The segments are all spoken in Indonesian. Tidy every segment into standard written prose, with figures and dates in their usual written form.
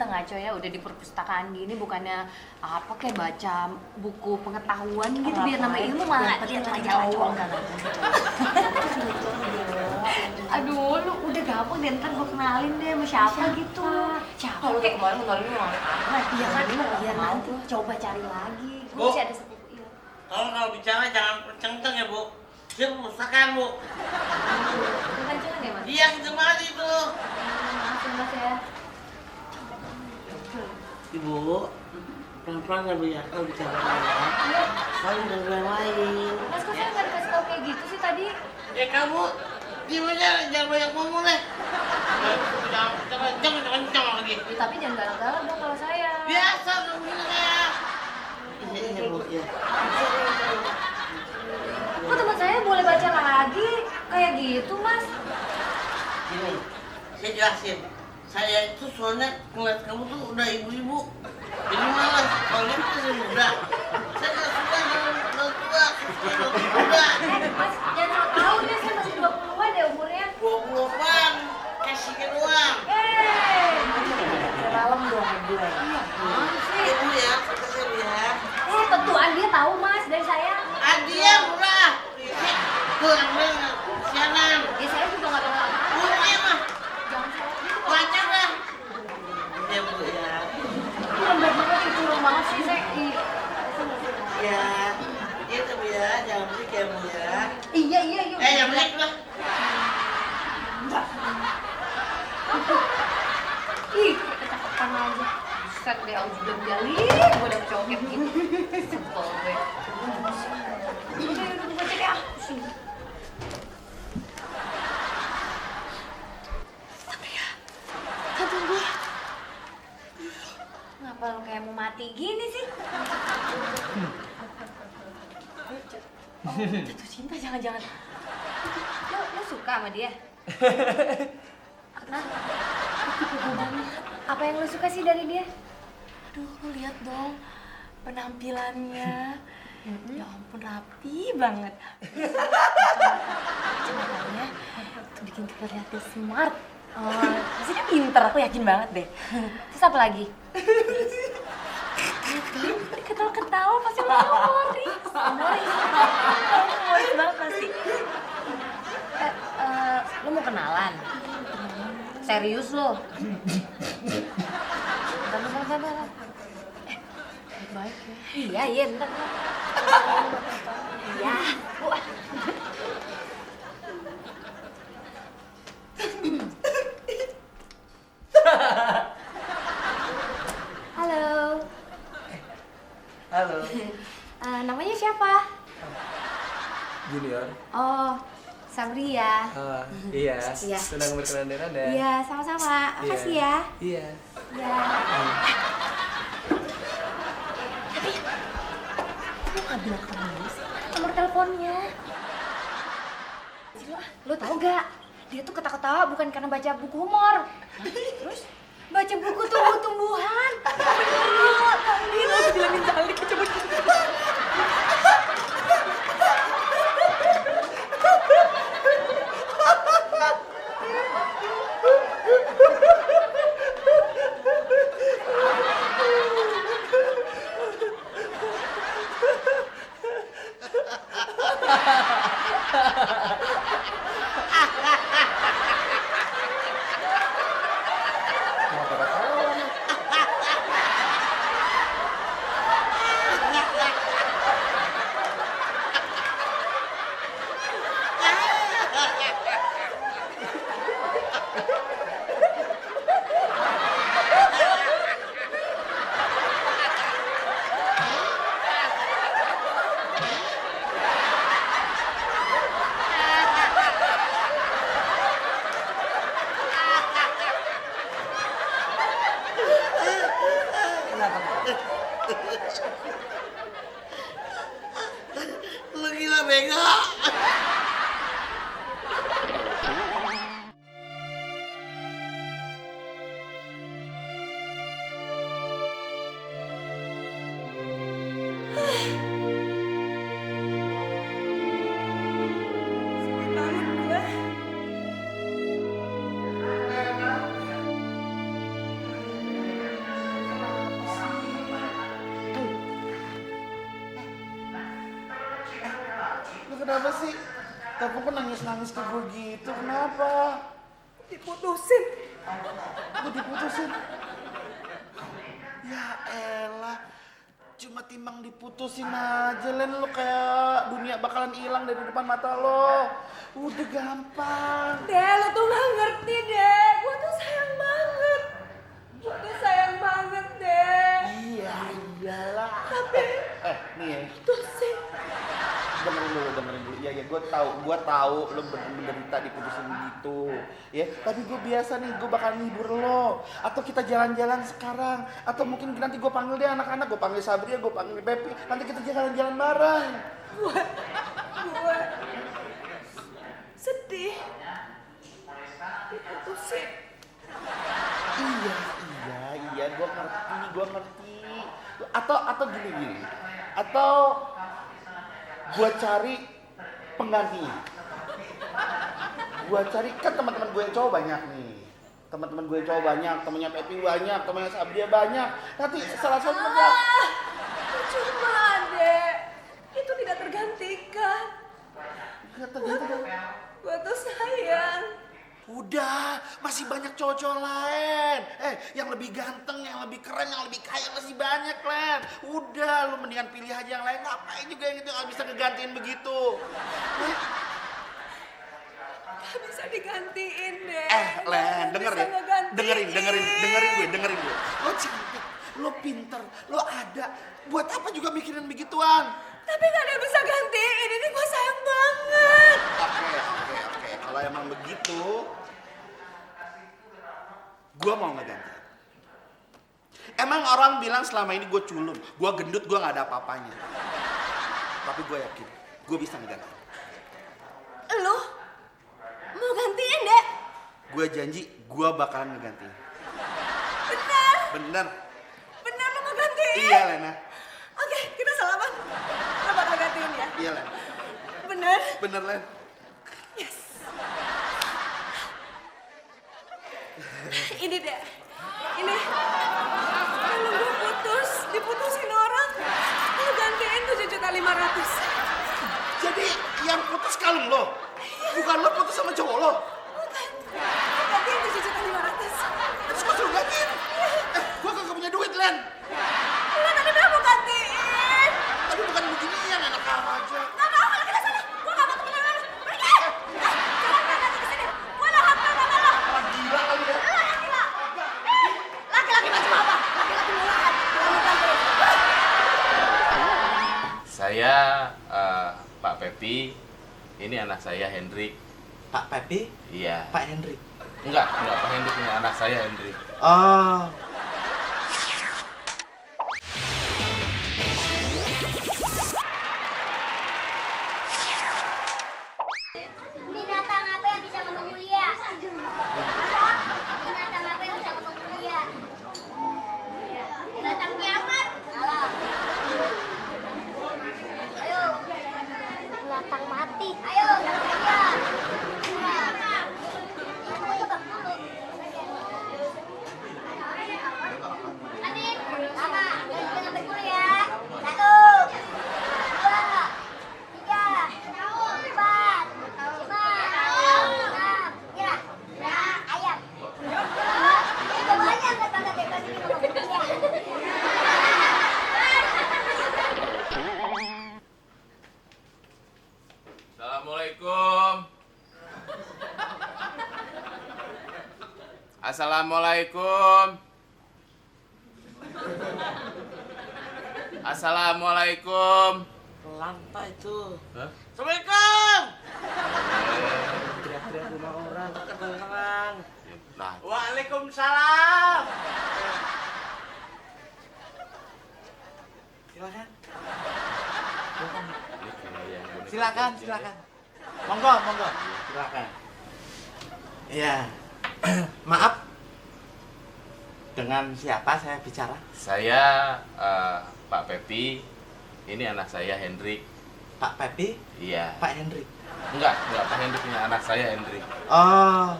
ngaco ya, udah di perpustakaan gini bukannya apa kayak baca buku pengetahuan gitu biar nambah ilmu malah dia ngaco. Aduh, lu udah gampang deh, ntar gue kenalin deh sama siapa gitu. Siapa? Kalau kayak kemarin kenalin lu sama anak. Iya kan, biar nanti coba cari lagi. Gue Bu. masih ada sepupu. Iya. Kalau bicara jangan kenceng ya, Bu. Dia perpustakaan, Bu. Kenceng ya, Mas? Iya, gitu aja itu. Maafin Mas ya. Ibu, pelan-pelan ya, Bu ya. Kalau bicara ya. Kalau dengan yang lain. Mas, kok saya nggak dikasih tau kayak gitu sih tadi? Ya kamu diam aja, jangan banyak ngomong deh. Jangan kenceng lagi. Ya, tapi jangan galak-galak dong kalau saya. Biasa dong ya. Iya, Bu, ya. Kok teman saya boleh baca lagi? Kayak gitu, Mas? Gini, saya jelasin. Saya itu soalnya ngeliat kamu tuh udah ibu-ibu. Jadi malas, soalnya masih muda. Saya nggak suka yang udah tua, suka yang muda. Mas, jangan sok tahu deh, saya masih 20-an ya umurnya. 20-an, kasihnya doang. Malam dong gue. Iya, apaan sih? Ibu ya, kata saya Bu ya. Tentuan dia tahu, Mas, dari saya. Adia murah. Kurang banget, sianan. Ya, saya juga nggak tahu apa-apa. Murahnya mah, Jangan salah gitu. banyak dah. Ya Bu ya. Lembat banget, itu curang banget sih, saya. Ya, itu Bu ya, jangan berik ya Bu ya. Iya. Jangan berik lah. Ih, kecapekan aja. Buset deh, aku udah gali, gue udah coket gitu. Sebel gue. Udah, gue baca deh ah. Sini. Tapi ya, jantung gue. Ngapa lo kayak mau mati gini sih? Oh, jatuh cinta jangan-jangan. Lo suka sama dia? Nah, apa yang lo suka sih dari dia? Aduh, lu lihat dong penampilannya. Ya ampun, rapi banget. Kacamatanya tuh bikin kita lihat dia smart. Pasti dia pinter, aku yakin banget deh. Terus apa lagi? Lihat dong, dia ketawa-ketawa pasti lu humoris. Humoris banget pasti. Lo mau kenalan? Serius lo? Bentar. Baik ya. Iya, bentar. Iya. Halo. Halo, Namanya siapa? Junior. Oh, Sabri ya. Iya, Iya. senang berkenan dengan Anda. Iya, sama-sama. Makasih ya. Iya. Iya. Lu nggak bilang ke kamu sih? Nomor teleponnya. Lo tau gak? Dia tuh ketawa-ketawa bukan karena baca buku humor. Terus baca buku tumbuh-tumbuhan. Ini aku bilangin balik, coba. Lu gila bego. Kenapa sih? Kamu kok nangis-nangis ke gue gitu? Kenapa? Diputusin. Gue diputusin. Ya elah. Cuma timbang diputusin aja, Len. Lo kayak dunia bakalan hilang dari depan mata lo. Udah gampang. Dek, lo tuh gak ngerti, Dek. Gue tuh sayang banget. Gue tuh sayang banget, Dek. Iya, iyalah. Tapi Nih ya. putusin. Dengerin dulu. Iya, gue tahu lo menderita diputusin gitu. Ya, tapi gue biasa nih, gue bakal ngibur lo. Atau kita jalan-jalan sekarang. Atau mungkin nanti gue panggil dia anak-anak, gue panggil Sabria, gue panggil Pepi. Nanti kita jalan-jalan bareng. Gue sedih. Diputusin. Iya, gue ngerti. Atau gini. Atau gue cari penggantinya. Gue cari, kan teman-teman gue yang cowok banyak nih. Teman-teman gue yang cowok banyak, temannya Pepi banyak, temannya Sabria banyak. Nanti salah satu Cuma, Dek. Itu tidak tergantikan. Gak tergantikan. Gue tuh sayang. Udah, masih banyak cowok-cowok lain. Yang lebih ganteng, yang lebih keren, yang lebih kaya masih banyak, Len. Udah, lu mendingan pilih aja yang lain. Ngapain juga yang itu gak bisa ngegantiin begitu. Gak bisa digantiin, Dek. Len, Gak dengerin bisa dengerin gue. Lo cantik, lo pinter, lo ada. Buat apa juga mikirin begituan? Tapi gak ada yang bisa gantiin. Ini gue sayang banget. Oke. Kalau emang begitu, gue mau ngeganti. Emang orang bilang selama ini gue culun, gue gendut, gue gak ada apa-apanya. Tapi gue yakin, gue bisa ngeganti. Lu mau gantiin, Dek? Gue janji, gue bakalan ngegantiin. Bener. Bener lu mau gantiin? Iya, Lena. Oke, kita salaman. Lu bakal gantiin ya? Iya, Len. Bener, Len. Yes. Ini, Dek. Ini. Kalau gue diputusin orang, lu gantiin 7.500.000. Jadi yang putus kalung lo? Bukan lo putus sama cowok lo? Bukan. Lu gantiin 7.500.000. Terus gue suruh gantiin? Gue kagak punya duit, Len. Lu tadi bilang mau gantiin. Tapi bukan begini yang enak aja. Gak mau, kalau kita sana. Gue gak mau temenan sama lu. Pergi! Jangan datang ke sini. Gue udah hafal nama lo. Orang gila kali ya. Lo yang gila. Laki-laki macam apa? Laki-laki murahan. Saya Pak Pepi, ini anak saya Hendrik. Pak Pepi? Iya. Pak Hendrik? Enggak Pak Hendrik, ini anak saya Hendrik. Oh. Binatang apa yang bisa ngomong mulia? Binatang apa yang bisa ngomong mulia? Binatang kiamat? Salah. Ayo. Binatang mati. Ayo, iya. Adit, sama. Kita sampai dulu ya. 1, 2, 3, 4, 5, 6. Ya, ayam. Itu banyak tetangga bebas ini ngomong mulia. Assalamualaikum. Assalamualaikum. Lantai tuh. Hah? Assalamualaikum. Teriak-teriak rumah orang, kedengeran. Nah, Waalaikumsalam. Silakan. ini kayak yang boneka Silakan, janjian silakan. Monggo. Silakan. Iya. Maaf. Dengan siapa saya bicara? ya. Saya Pak Pepi, ini anak saya Hendrik. Pak Pepi? Iya. Pak Hendrik? Enggak Pak Hendrik, ini anak saya Hendrik. Oh,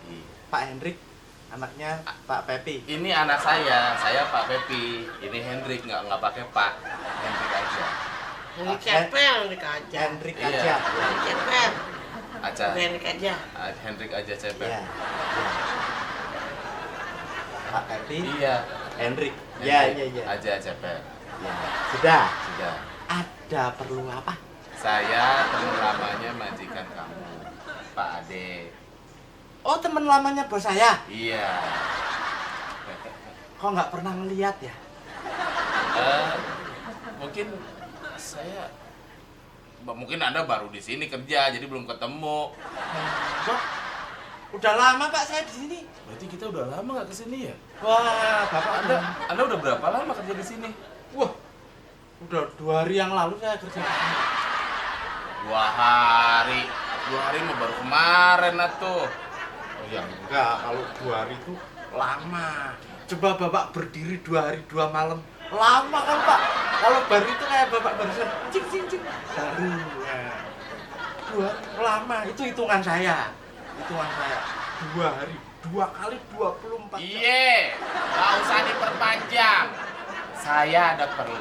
Iya. Pak Hendrik, anaknya Pak Pepi. Ini anak saya Pak Pepi. Ini Hendrik, nggak pakai Pak, Hendrik aja. Henry Cepel, Henry aja. Hendrik Iya. aja. Henry Cepel. Aca. Henry aja. Hendrik aja cepet. Iya. Pak Pepi. Iya. Hendrik. Hendrik Iya, iya, iya. Aja cepet. Ya. Sudah. Sudah. Ada perlu apa? Saya teman lamanya majikan kamu, Pak Ade. Oh, teman lamanya bos saya. Iya. Kok nggak pernah ngeliat ya? Mungkin mungkin Anda baru di sini kerja, jadi belum ketemu. Kok udah lama Pak saya di sini. Berarti kita udah lama nggak kesini ya? Wah, Bapak Anda udah berapa lama kerja di sini? Wah, udah 2 hari yang lalu saya kerja di sini. 2 hari. 2 hari mah baru kemarin atuh. Oh ya enggak, kalau 2 hari itu lama. Coba Bapak berdiri 2 hari 2 malam. Lama kan Pak? Kalau baru itu kayak Bapak barusan cing cing cing. Baru ya. 2 lama, itu hitungan saya. Hitungan saya. 2 hari, 2 kali 24 jam. Iye, nggak usah diperpanjang. Saya ada perlu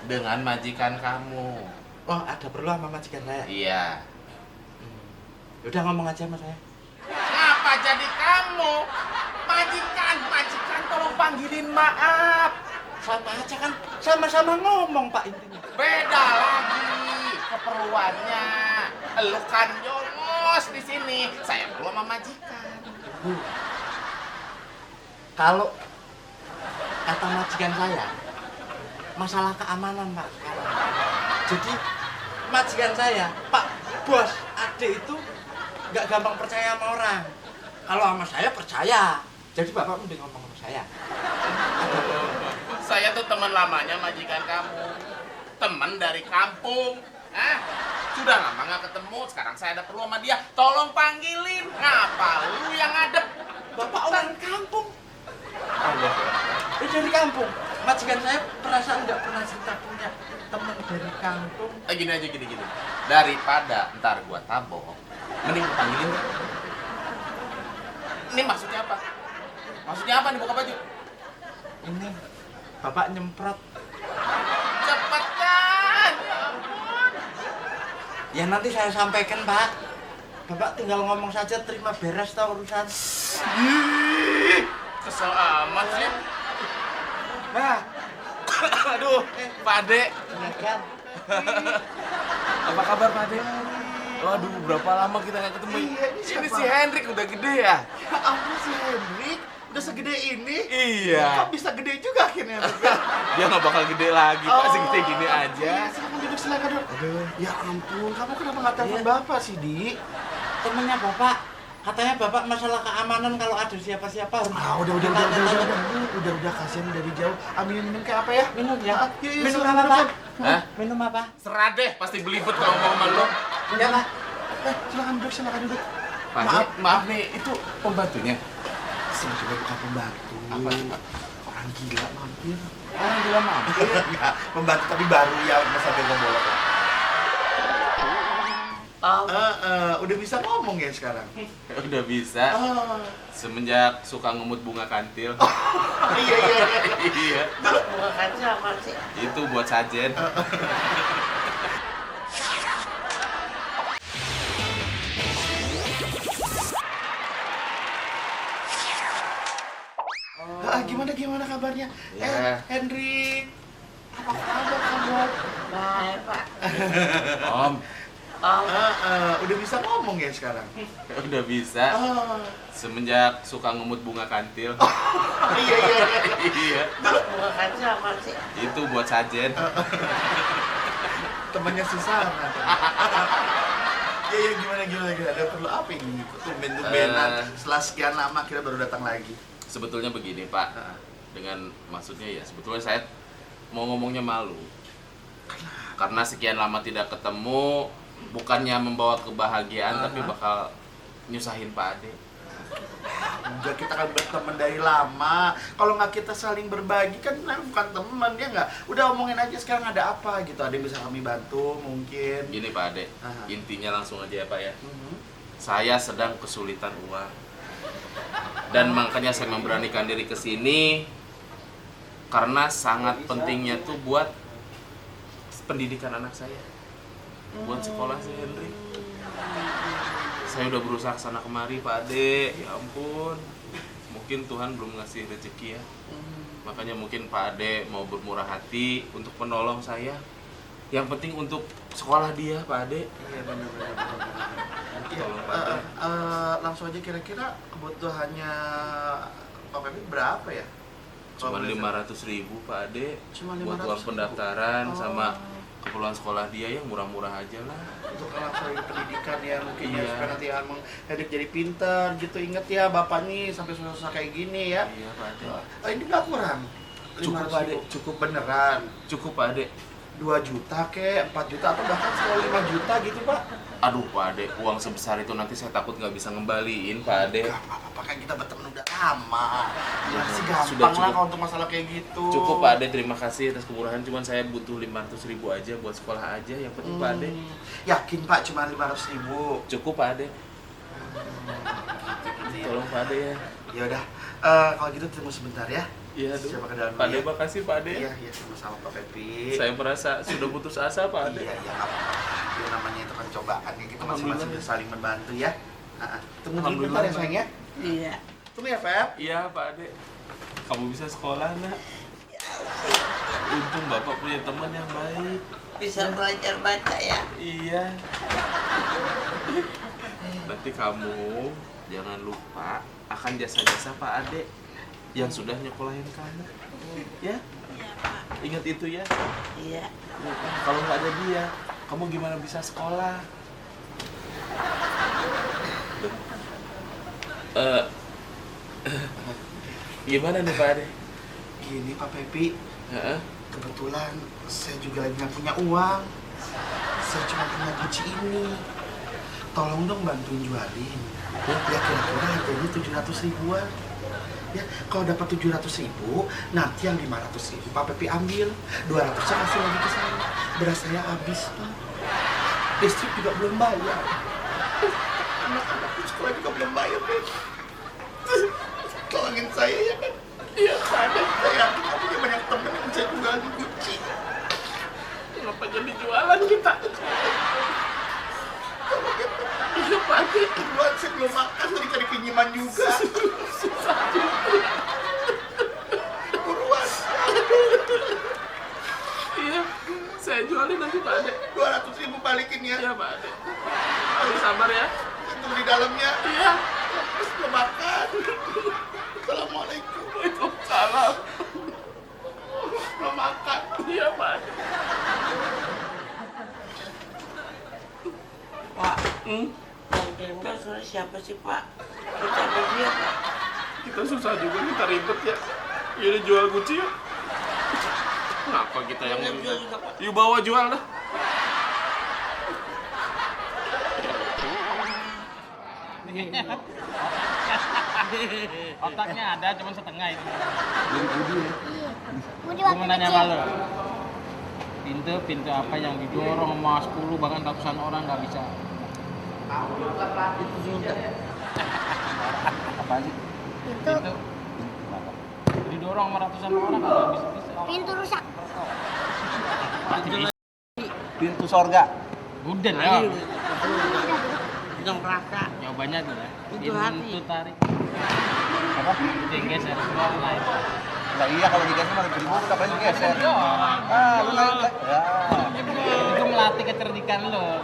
dengan majikan kamu. Oh, ada perlu sama majikan saya? Iya. Udah ngomong aja sama saya. Ngapa jadi kamu? Majikan, tolong panggilin maaf. Sama aja kan, sama-sama ngomong Pak intinya. Beda lagi keperluannya. Lu kan jongos di sini. Saya perlu sama majikan. Kalau kata majikan saya, masalah keamanan Pak. Jadi majikan saya, Pak Bos Ade itu nggak gampang percaya sama orang. Kalau sama saya percaya. Jadi Bapak mending ngomong sama saya. Saya tuh teman lamanya majikan kamu. Teman dari kampung. Sudah lama nggak ketemu, sekarang saya ada perlu sama dia. Tolong panggilin. Ngapa lu yang ngadep? Bapak orang kampung. Dari kampung. Majikan saya perasaan nggak pernah cerita punya teman dari kampung. Gini aja, gini. Daripada ntar gua tabok, mending gua panggilin. Ini maksudnya apa? Maksudnya apa nih buka baju? Ini Bapak nyemprot. Cepetan! Ya ampun. Ya nanti saya sampaikan Pak. Bapak tinggal ngomong saja, terima beres tau urusan. Kesel amat sih. Nah, Aduh, Pak Ade. iya kan? Apa kabar Pak Ade? Waduh, berapa lama kita nggak ketemu? Iya, ini Ini siapa? si Hendrik udah gede ya? Ya ampun si Hendrik, udah segede ini. Iya. Kok bisa gede juga akhirnya Hendrik? Dia nggak bakal gede lagi, Pak. Segede gini Iya, aja. silakan duduk, silakan duduk. Aduh. Ya ampun, kamu kenapa nggak telepon Iya. Bapak sih, Di? Temennya Bapak, katanya Bapak masalah keamanan kalau ada siapa-siapa harus. Ah, udah, kasihan dari jauh. Ambilin minum kayak apa ya? Minum ya? Ah, iya, Minum silakan apa Pak? duduk. Hah? Minum apa? Serah deh, pasti belibet kalau ngomong sama lu. Ya Pak. Silakan duduk. Maaf nih, itu pembantunya. Sini coba bukan pembantu. Apa tuh, Pak? Orang gila mampir. Orang gila mampir. Enggak, pembantu tapi baru ya, masa bego bolok. Udah bisa ngomong ya sekarang? Udah bisa. Oh, Semenjak suka ngumut bunga kantil. iya. Iya. Bunga kancil apa sih? Itu buat sajen. Gimana kabarnya? Ya. Hendrik. Apa kabar kamu? Baik, Pak. Om, Udah bisa ngomong ya sekarang? udah bisa. Oh, Semenjak suka ngumut bunga kantil. iya. Iya. Bunga kancil apa sih? Itu buat sajen. Temannya Susana. Ya, gimana? Ada perlu apa ini? Tumben-tumbenan. Setelah sekian lama kita baru datang lagi. Sebetulnya begini Pak, dengan maksudnya ya sebetulnya saya mau ngomongnya malu. Karena sekian lama tidak ketemu, bukannya membawa kebahagiaan tapi bakal nyusahin Pak Ade. Udah, kita kan berteman dari lama. Kalau nggak kita saling berbagi kan bukan teman, ya nggak? Udah omongin aja sekarang ada apa gitu. Ada yang bisa kami bantu mungkin. Gini Pak Ade, Aha. intinya langsung aja ya Pak ya. Mhm. Saya sedang kesulitan uang. Dan makanya saya memberanikan diri ke sini karena sangat pentingnya tuh buat pendidikan anak saya. Buat sekolah si Henry. Saya udah berusaha sana kemari Pak Ade, ya ampun. Mungkin Tuhan belum ngasih rezeki ya. Makanya mungkin Pak Ade mau bermurah hati untuk menolong saya. Yang penting untuk sekolah dia Pak Ade. Iya benar. Tolong Pak Ade. Langsung aja kira-kira kebutuhannya Pak Pepi berapa ya? Cuma Kalau boleh 500.000 Pak Ade. Cuma Buat 500.000. uang pendaftaran Oh. sama keperluan sekolah dia yang murah-murah aja lah. untuk langsung pendidikan ya mungkin ya Iya. supaya nanti Amang Henrik jadi pintar gitu. Ingat ya bapak nih sampai susah-susah kayak gini ya. Iya Pak Ade. Ini nggak kurang. Cukup, 500.000. Pak Ade. Cukup beneran. Cukup Pak Ade. 2 juta ke 4 juta atau bahkan sekali 5 juta gitu Pak. Aduh Pak Ade, uang sebesar itu nanti saya takut nggak bisa ngembaliin Pak Ade. Gak apa-apa kan kita berteman udah lama. Ya sih Sudah gampang lah cukup. kalau untuk masalah kayak gitu. Cukup Pak Ade, terima kasih atas kemurahan. Cuman saya butuh 500.000 aja buat sekolah aja. Yang penting Pak Ade. Yakin Pak cuma 500.000. Cukup Pak Ade. Tolong Pak Ade ya. Ya udah, kalau gitu tunggu sebentar ya. Iya, Siapa ke dalam Pak Ade, dulu ya? makasih Pak Ade. Iya, sama-sama Pak Pepi. Saya merasa sudah putus asa Pak Ade. Iya, nggak apa-apa. Ya namanya itu kan cobaan ya, kita masing-masing Alhamdulillah. bisa saling membantu ya. Tunggu dulu Alhamdulillah, bentar ya Pak. sayang ya. Iya. Tunggu ya Pep. Iya Pak Ade. Kamu bisa sekolah nak. Untung Bapak punya teman yang baik. Bisa belajar baca ya. Iya. Nanti kamu jangan lupa akan jasa-jasa Pak Ade yang sudah nyekolahin kamu. Ya? Ingat itu ya. Iya. Kalau nggak ada dia, kamu gimana bisa sekolah? Gimana nih Pak Ade? Gini Pak Pepi, Heeh. kebetulan saya juga lagi nggak punya uang. Saya cuma punya Gucci ini. Tolong dong bantuin jualin. Ya kira-kira harganya 700 ribuan. Ya, kalau dapat 700 ribu, nanti yang 500 ribu Pak Pepi ambil. 200 nya kasih lagi ke saya. Beras saya habis Pak. Listrik juga belum bayar. Anak-anakku sekolah juga belum bayar Pak. Tolongin saya ya kan. Iya Pak Ade. Saya yakin kamu punya banyak teman yang bisa jual di Gucci. Kenapa jadi jualan kita? Iya Pak Ade, kebetulan saya belum makan dari cari pinjaman juga. Buruan. Iya, saya jualin nanti Pak Ade. 200 ribu balikin ya. Iya Pak Ade. Harus sabar ya. Itu di dalamnya. Iya. Terus belum makan. Assalamualaikum. Waalaikumsalam. Belum makan. Iya Pak Ade. Pak, Hmm? yang tempel suara siapa sih Pak? Kita ada dia Pak. Kita susah juga, kita ribet ya. Yaudah jual Gucci yuk. Kenapa kita yang Yang ribet? jual juga, Pak. Yuk bawa jual dah. Otaknya ada, cuma setengah itu. Budi Gue waktu mau nanya kecil. sama lo. Pintu apa yang didorong sama 10 bahkan ratusan orang nggak bisa? Itu juga. Apa sih? Pintu, Pintu. Didorong sama ratusan orang nggak bisa. pintu rusak. Pintu sorga. Udah ya. Bidang raka. Jawabannya tuh ya. Pintu hati. Pintu tarik. Apa? Itu yang geser. Doang lain. Nah iya kalau digeser malah dibuka tapi digeser. Doang. Lu nggak ya. Itu melatih kecerdikan lo.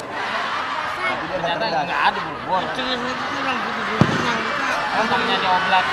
Ternyata nggak ada bor. Itu yang kurang gitu. Namanya dioblak.